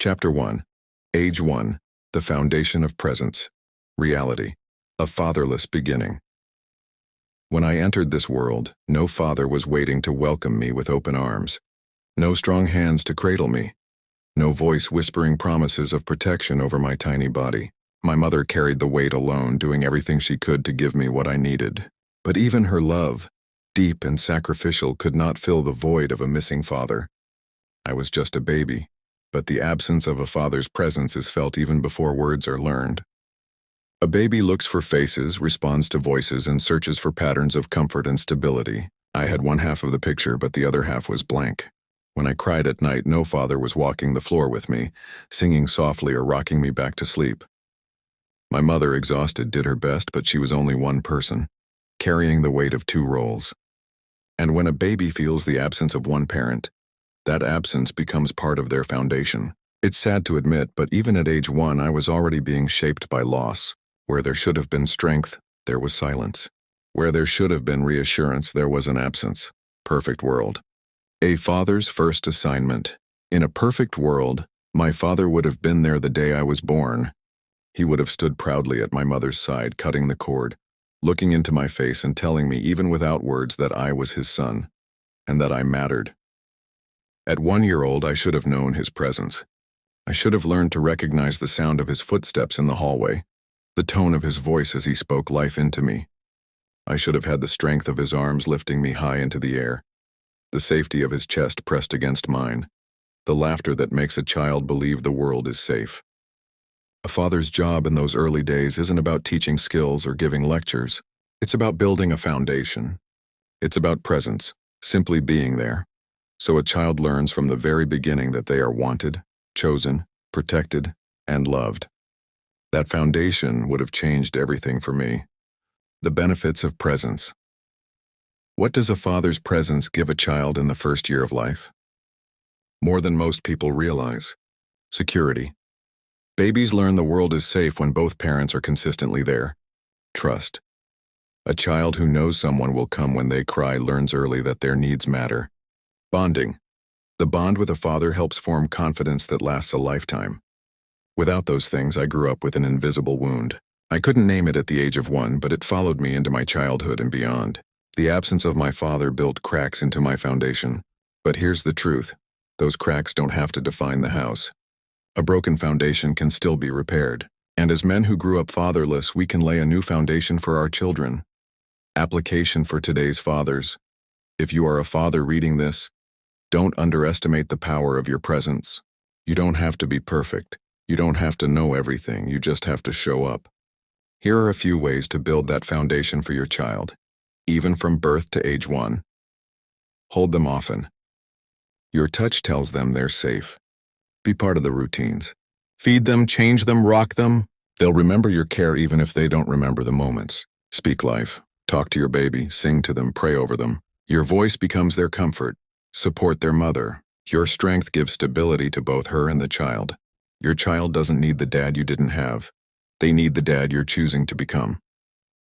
Chapter 1. Age 1. The Foundation of Presence. Reality. A fatherless beginning. When I entered this world, no father was waiting to welcome me with open arms. No strong hands to cradle me. No voice whispering promises of protection over my tiny body. My mother carried the weight alone, doing everything she could to give me what I needed. But even her love, deep and sacrificial, could not fill the void of a missing father. I was just a baby, but the absence of a father's presence is felt even before words are learned. A baby looks for faces, responds to voices, and searches for patterns of comfort and stability. I had one half of the picture, but the other half was blank. When I cried at night, no father was walking the floor with me, singing softly or rocking me back to sleep. My mother, exhausted, did her best, but she was only one person, carrying the weight of two roles. And when a baby feels the absence of one parent, that absence becomes part of their foundation. It's sad to admit, but even at age 1, I was already being shaped by loss. Where there should have been strength, there was silence. Where there should have been reassurance, there was an absence. Perfect world. A father's first assignment. In a perfect world, my father would have been there the day I was born. He would have stood proudly at my mother's side, cutting the cord, looking into my face and telling me, even without words, that I was his son, and that I mattered. At 1 year old, I should have known his presence. I should have learned to recognize the sound of his footsteps in the hallway, the tone of his voice as he spoke life into me. I should have had the strength of his arms lifting me high into the air, the safety of his chest pressed against mine, the laughter that makes a child believe the world is safe. A father's job in those early days isn't about teaching skills or giving lectures. It's about building a foundation. It's about presence, simply being there. So a child learns from the very beginning that they are wanted, chosen, protected, and loved. That foundation would have changed everything for me. The benefits of presence. What does a father's presence give a child in the first year of life? More than most people realize. Security. Babies learn the world is safe when both parents are consistently there. Trust. A child who knows someone will come when they cry learns early that their needs matter. Bonding. The bond with a father helps form confidence that lasts a lifetime. Without those things, I grew up with an invisible wound. I couldn't name it at the age of 1, but it followed me into my childhood and beyond. The absence of my father built cracks into my foundation. But here's the truth. Those cracks don't have to define the house. A broken foundation can still be repaired. And as men who grew up fatherless, we can lay a new foundation for our children. Application for today's fathers. If you are a father reading this, don't underestimate the power of your presence. You don't have to be perfect. You don't have to know everything. You just have to show up. Here are a few ways to build that foundation for your child, even from birth to age 1. Hold them often. Your touch tells them they're safe. Be part of the routines. Feed them, change them, rock them. They'll remember your care even if they don't remember the moments. Speak life. Talk to your baby, sing to them, pray over them. Your voice becomes their comfort. Support their mother. Your strength gives stability to both her and the child. Your child doesn't need the dad you didn't have. They need the dad you're choosing to become.